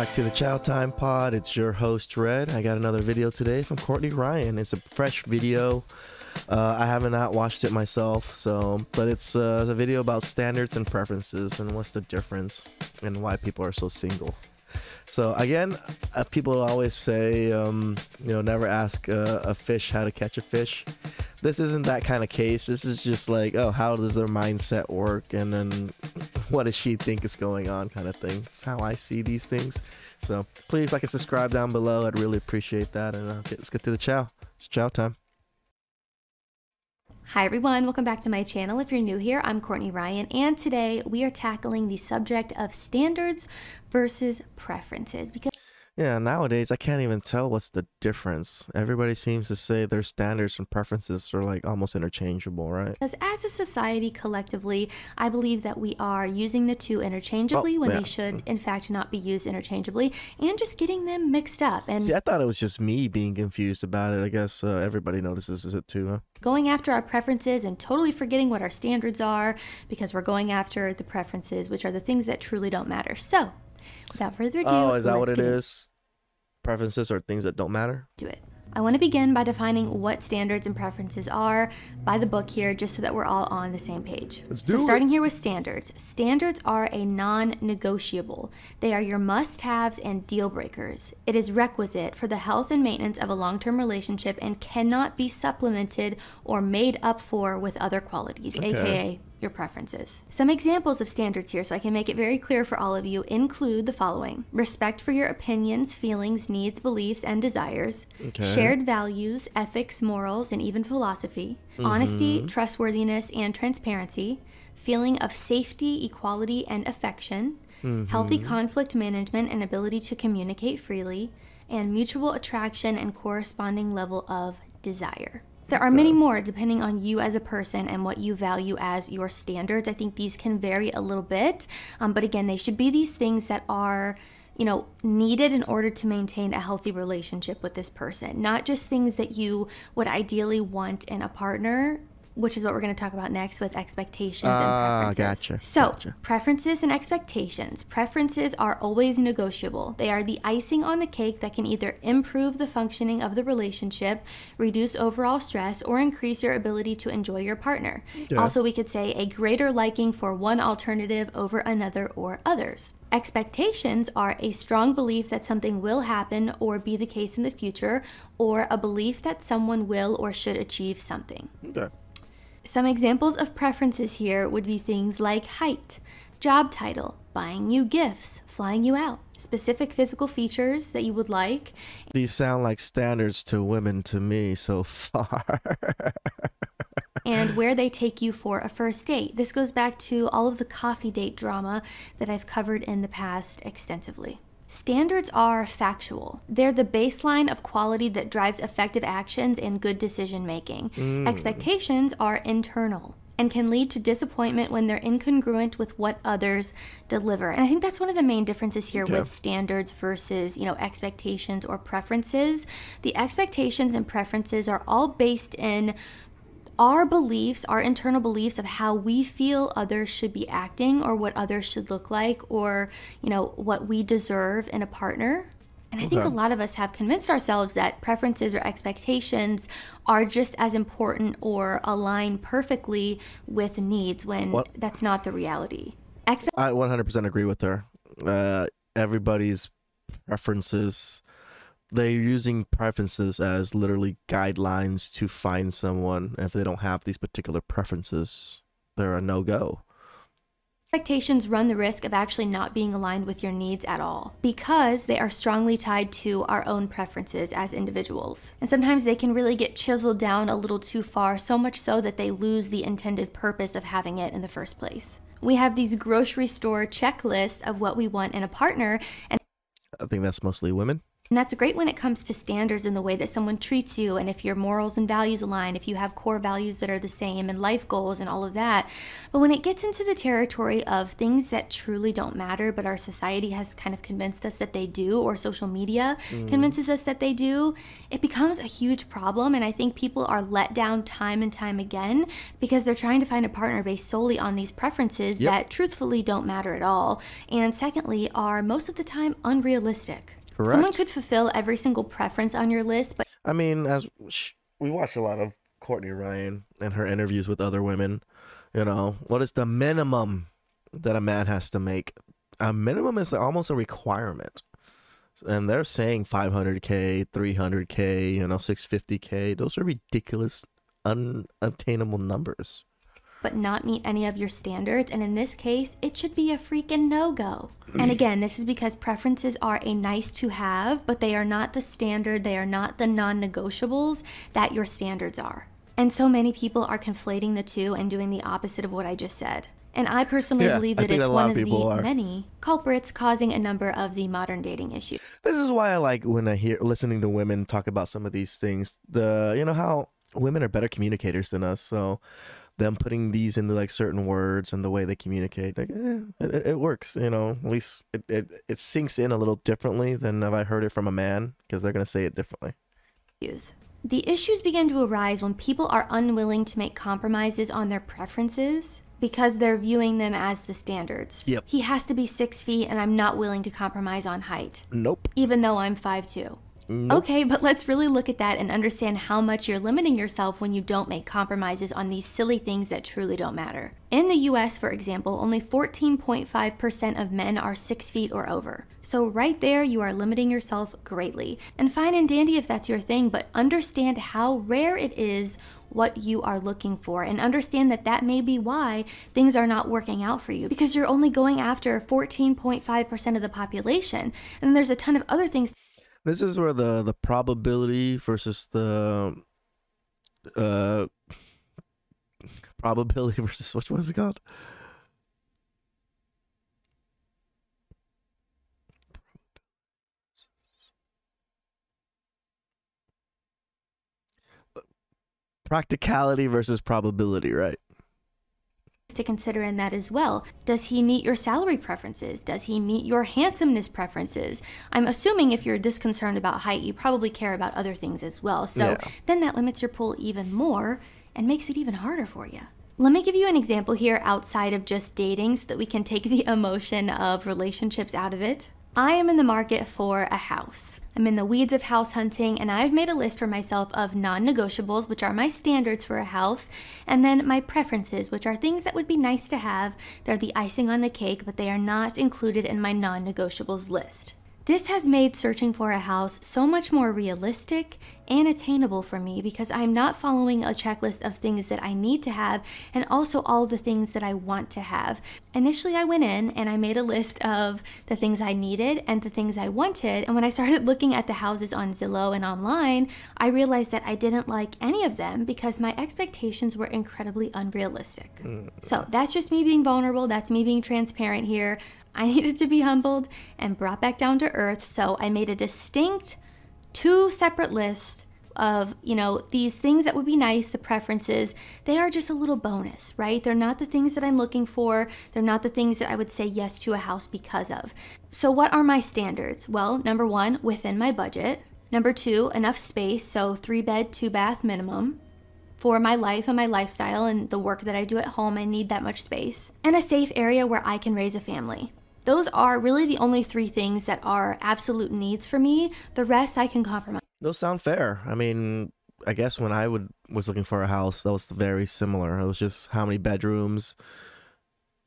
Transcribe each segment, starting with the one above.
back to the Chow Time Pod. It's your host, Red. I got another video today from Courtney Ryan. It's a fresh video. I haven't not watched it myself, but it's a video about standards and preferences and what's the difference and why people are so single. So again, people always say, never ask a fish how to catch a fish. This isn't that kind of case. This is just like, oh, how does their mindset work? And then what does she think is going on kind of thing. It's how I see these things. So please like and subscribe down below. I'd really appreciate that. And let's get to the chow. It's chow time. Hi everyone, welcome back to my channel. If you're new here, I'm Courtney Ryan, and today we are tackling the subject of standards versus preferences. Yeah, nowadays I can't even tell what's the difference. Everybody seems to say their standards and preferences are like almost interchangeable, right? Because as a society collectively, I believe that we are using the two interchangeably when they should in fact not be used interchangeably, and just getting them mixed up. And see, I thought it was just me being confused about it. I guess everybody notices it too, huh? Going after our preferences and totally forgetting what our standards are because we're going after the preferences, which are the things that truly don't matter. So without further ado, oh, is that what it is? Preferences are things that don't matter? Do it. I want to begin by defining what standards and preferences are by the book here, just so that we're all on the same page. So starting here with standards. Standards are a non-negotiable. They are your must-haves and deal breakers. It is requisite for the health and maintenance of a long-term relationship and cannot be supplemented or made up for with other qualities, aka your preferences. Some examples of standards here, so I can make it very clear for all of you, include the following: respect for your opinions, feelings, needs, beliefs, and desires, shared values, ethics, morals, and even philosophy, honesty, trustworthiness, and transparency, feeling of safety, equality, and affection, healthy conflict management and ability to communicate freely, and mutual attraction and corresponding level of desire. There are many more depending on you as a person and what you value as your standards. I think these can vary a little bit, but again, they should be these things that are, needed in order to maintain a healthy relationship with this person, not just things that you would ideally want in a partner, which is what we're going to talk about next with expectations and preferences. Preferences and expectations. Preferences are always negotiable. They are the icing on the cake that can either improve the functioning of the relationship, reduce overall stress, or increase your ability to enjoy your partner. Also, we could say a greater liking for one alternative over another or others. Expectations are a strong belief that something will happen or be the case in the future, or a belief that someone will or should achieve something. Some examples of preferences here would be things like height, job title, buying you gifts, flying you out, specific physical features that you would like. These sound like standards to women to me so far. And where they take you for a first date. This goes back to all of the coffee date drama that I've covered in the past extensively. Standards are factual. They're the baseline of quality that drives effective actions and good decision making. Expectations are internal and can lead to disappointment when they're incongruent with what others deliver. And I think that's one of the main differences here with standards versus, expectations or preferences. The expectations and preferences are all based in our beliefs, our internal beliefs of how we feel others should be acting or what others should look like, or, what we deserve in a partner. And I think a lot of us have convinced ourselves that preferences or expectations are just as important or align perfectly with needs when that's not the reality. I 100% agree with her. Everybody's preferences, they're using preferences as literally guidelines to find someone. If they don't have these particular preferences, they're a no-go. Expectations run the risk of actually not being aligned with your needs at all because they are strongly tied to our own preferences as individuals. And sometimes they can really get chiseled down a little too far, so much so that they lose the intended purpose of having it in the first place. We have these grocery store checklists of what we want in a partner, and I think that's mostly women. And that's great when it comes to standards and the way that someone treats you, and if your morals and values align, if you have core values that are the same and life goals and all of that. But when it gets into the territory of things that truly don't matter, but our society has kind of convinced us that they do, or social media convinces us that they do, it becomes a huge problem. And I think people are let down time and time again because they're trying to find a partner based solely on these preferences that truthfully don't matter at all. And secondly, are most of the time unrealistic. Correct. Someone could fulfill every single preference on your list, but I mean, as we watch a lot of Courtney Ryan and her interviews with other women, you know, what is the minimum that a man has to make? A minimum is almost a requirement. And they're saying 500K, 300K, you know, 650K. Those are ridiculous, unattainable numbers. But not meet any of your standards, and in this case, it should be a freaking no-go. And again, this is because preferences are a nice to have, but they are not the standard, they are not the non-negotiables that your standards are. And so many people are conflating the two and doing the opposite of what I just said. And I personally believe that it's one of the many culprits causing a number of the modern dating issues. This is why I like when I hear listening to women talk about some of these things. You know how women are better communicators than us, so them putting these into like certain words and the way they communicate, like it works, you know. At least it sinks in a little differently than if I heard it from a man, because they're gonna say it differently. The issues begin to arise when people are unwilling to make compromises on their preferences because they're viewing them as the standards. Yep. He has to be 6 feet and I'm not willing to compromise on height. Nope. Even though I'm 5'2". Nope. Okay, but let's really look at that and understand how much you're limiting yourself when you don't make compromises on these silly things that truly don't matter. In the US, for example, only 14.5% of men are 6 feet or over. So right there, you are limiting yourself greatly. And fine and dandy if that's your thing, but understand how rare it is what you are looking for, and understand that that may be why things are not working out for you, because you're only going after 14.5% of the population, and then there's a ton of other things. This is where the probability versus the probability versus what was it called? Practicality versus probability, right? To consider in that as well. Does he meet your salary preferences? Does he meet your handsomeness preferences? I'm assuming if you're this concerned about height, you probably care about other things as well. So then that limits your pool even more and makes it even harder for you. Let me give you an example here outside of just dating so that we can take the emotion of relationships out of it. I am in the market for a house. I'm in the weeds of house hunting, and I've made a list for myself of non-negotiables, which are my standards for a house, and then my preferences, which are things that would be nice to have. They're the icing on the cake, but they are not included in my non-negotiables list. This has made searching for a house so much more realistic and attainable for me because I'm not following a checklist of things that I need to have and also all the things that I want to have. Initially, I went in and I made a list of the things I needed and the things I wanted. And when I started looking at the houses on Zillow and online, I realized that I didn't like any of them because my expectations were incredibly unrealistic. So that's just me being vulnerable. That's me being transparent here. I needed to be humbled and brought back down to earth, so I made a distinct 2 separate lists of, you know, these things that would be nice, the preferences. They are just a little bonus, right? They're not the things that I'm looking for. They're not the things that I would say yes to a house because of. So what are my standards? Well, number 1, within my budget. Number 2, enough space, so 3-bed, 2-bath minimum. For my life and my lifestyle and the work that I do at home, I need that much space. And a safe area where I can raise a family. Those are really the only 3 things that are absolute needs for me. The rest I can compromise. Those sound fair. I mean, I guess when I was looking for a house, that was very similar. It was just how many bedrooms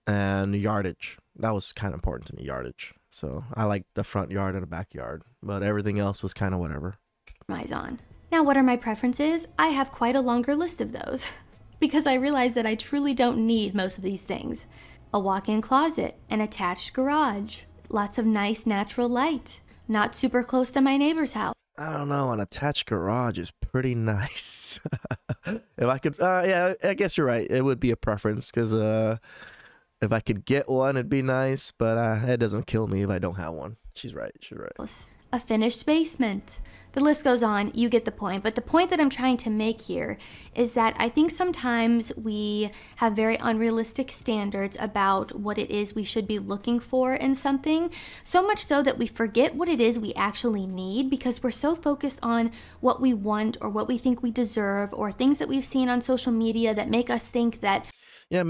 and yardage. That was kind of important to me, yardage. So I like the front yard and the backyard, but everything else was kind of whatever. On. Now, what are my preferences? I have quite a longer list of those because I realize that I truly don't need most of these things. A walk-in closet, an attached garage, lots of nice natural light, not super close to my neighbor's house. I don't know, an attached garage is pretty nice. If I could, yeah, I guess you're right. It would be a preference because if I could get one, it'd be nice, but it doesn't kill me if I don't have one. She's right. a finished basement. The list goes on, you get the point. But the point that I'm trying to make here is that I think sometimes we have very unrealistic standards about what it is we should be looking for in something, so much so that we forget what it is we actually need because we're so focused on what we want or what we think we deserve or things that we've seen on social media that make us think that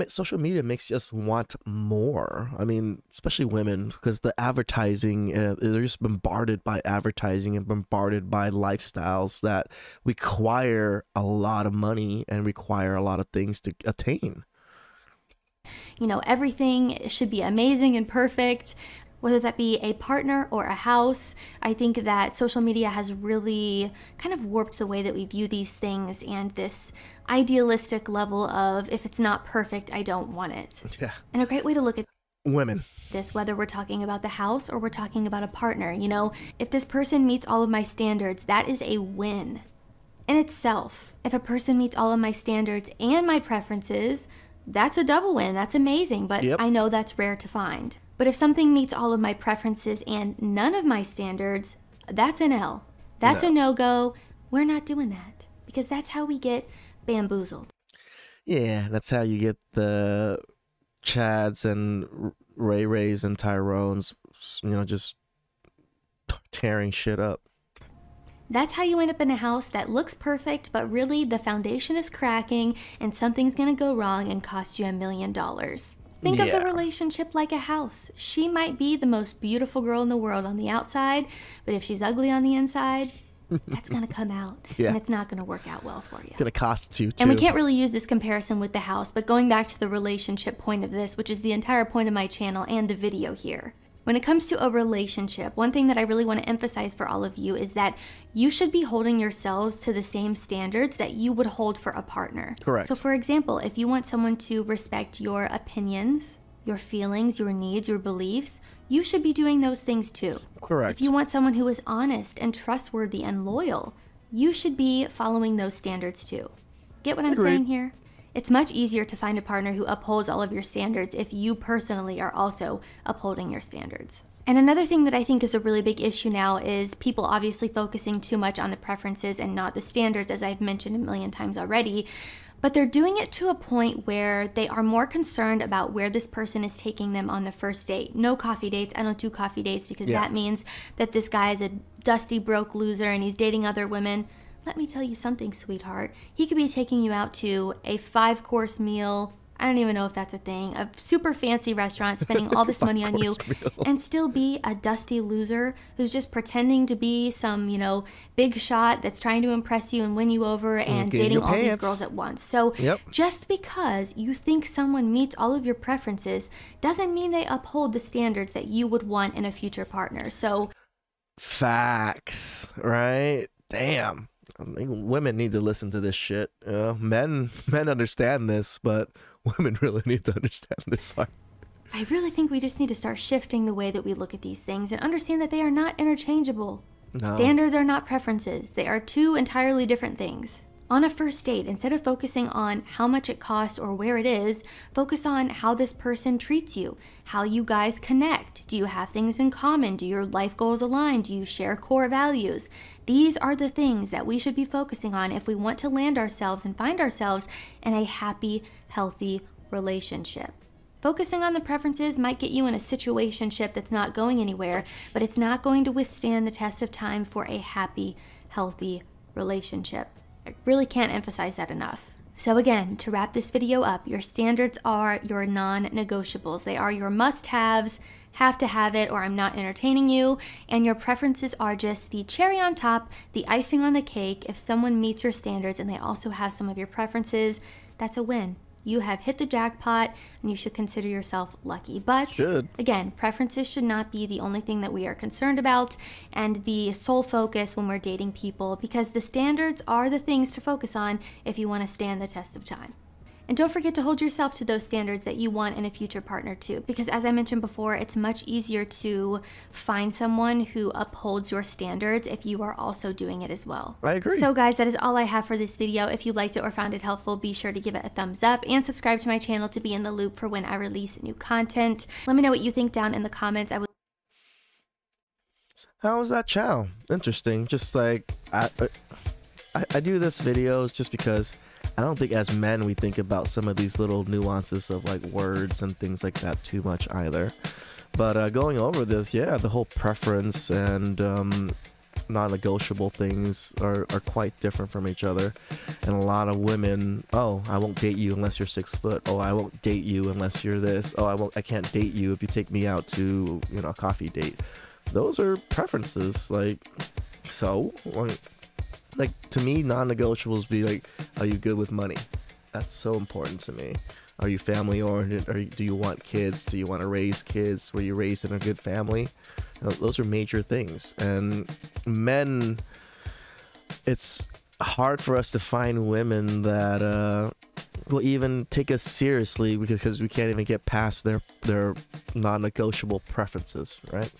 social media makes us want more. I mean, especially women, because the advertising, they're just bombarded by advertising and bombarded by lifestyles that require a lot of money and require a lot of things to attain. You know, everything should be amazing and perfect, whether that be a partner or a house. I think that social media has really kind of warped the way that we view these things and this idealistic level of if it's not perfect, I don't want it. Yeah. And a great way to look at women this, whether we're talking about the house or we're talking about a partner, you know, if this person meets all of my standards, that is a win in itself. If a person meets all of my standards and my preferences, that's a double win. That's amazing, but I know that's rare to find. But if something meets all of my preferences and none of my standards, that's an L. That's a no-go. We're not doing that because that's how we get bamboozled. Yeah, that's how you get the Chads and Ray Rays and Tyrones, you know, just tearing shit up. That's how you end up in a house that looks perfect, but really the foundation is cracking and something's gonna go wrong and cost you $1 million. Think of the relationship like a house. She might be the most beautiful girl in the world on the outside, but if she's ugly on the inside, that's going to come out and it's not going to work out well for you. It's going to cost you too. And we can't really use this comparison with the house, but going back to the relationship point of this, which is the entire point of my channel and the video here. When it comes to a relationship, one thing that I really want to emphasize for all of you is that you should be holding yourselves to the same standards that you would hold for a partner. Correct. So for example, if you want someone to respect your opinions, your feelings, your needs, your beliefs, you should be doing those things too. Correct. If you want someone who is honest and trustworthy and loyal, you should be following those standards too. Get what I'm saying here? It's much easier to find a partner who upholds all of your standards if you personally are also upholding your standards. And another thing that I think is a really big issue now is people obviously focusing too much on the preferences and not the standards, as I've mentioned a million times already. But they're doing it to a point where they are more concerned about where this person is taking them on the first date. No coffee dates. I don't do coffee dates because that means that this guy is a dusty, broke loser and he's dating other women. Let me tell you something, sweetheart. He could be taking you out to a 5-course meal. I don't even know if that's a thing. A super fancy restaurant, spending all this money on you, and still be a dusty loser who's just pretending to be some, you know, big shot that's trying to impress you and win you over and dating all these girls at once. So just because you think someone meets all of your preferences doesn't mean they uphold the standards that you would want in a future partner. So facts, right? Damn. I think women need to listen to this shit. You know, men understand this, but women really need to understand this part. I really think we just need to start shifting the way that we look at these things and understand that they are not interchangeable. No. Standards are not preferences. They are two entirely different things. On a first date, instead of focusing on how much it costs or where it is, focus on how this person treats you, how you guys connect. Do you have things in common? Do your life goals align? Do you share core values? These are the things that we should be focusing on if we want to land ourselves and find ourselves in a happy, healthy relationship. Focusing on the preferences might get you in a situationship that's not going anywhere, but it's not going to withstand the test of time for a happy, healthy relationship. I really can't emphasize that enough. So again, to wrap this video up, your standards are your non-negotiables. They are your must-haves, have to have it or I'm not entertaining you, and your preferences are just the cherry on top, the icing on the cake. If someone meets your standards and they also have some of your preferences, that's a win. You have hit the jackpot and you should consider yourself lucky. But again, preferences should not be the only thing that we are concerned about and the sole focus when we're dating people, because the standards are the things to focus on if you want to stand the test of time. And don't forget to hold yourself to those standards that you want in a future partner too, because as I mentioned before, it's much easier to find someone who upholds your standards if you are also doing it as well. I agree. So guys, that is all I have for this video. If you liked it or found it helpful, be sure to give it a thumbs up and subscribe to my channel to be in the loop for when I release new content. Let me know what you think down in the comments. How was that chow? Interesting. Just like I do this videos just because I don't think as men we think about some of these little nuances of like words and things like that too much either. But going over this, yeah, the whole preference and non-negotiable things are quite different from each other. And a lot of women, oh, I won't date you unless you're 6 foot. Oh, I won't date you unless you're this. Oh, I can't date you if you take me out to, you know, a coffee date. Those are preferences. Like, so like to me, non-negotiables be like, are you good with money? That's so important to me. Are you family oriented? Do you want kids? Do you want to raise kids? Were you raised in a good family? Those are major things. And men, it's hard for us to find women that will even take us seriously because we can't even get past their non-negotiable preferences, right?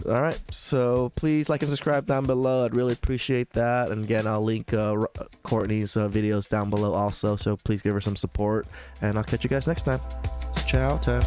All right, so please like and subscribe down below. I'd really appreciate that. And again, I'll link Courtney's videos down below also, so please give her some support. And I'll catch you guys next time. Ciao time.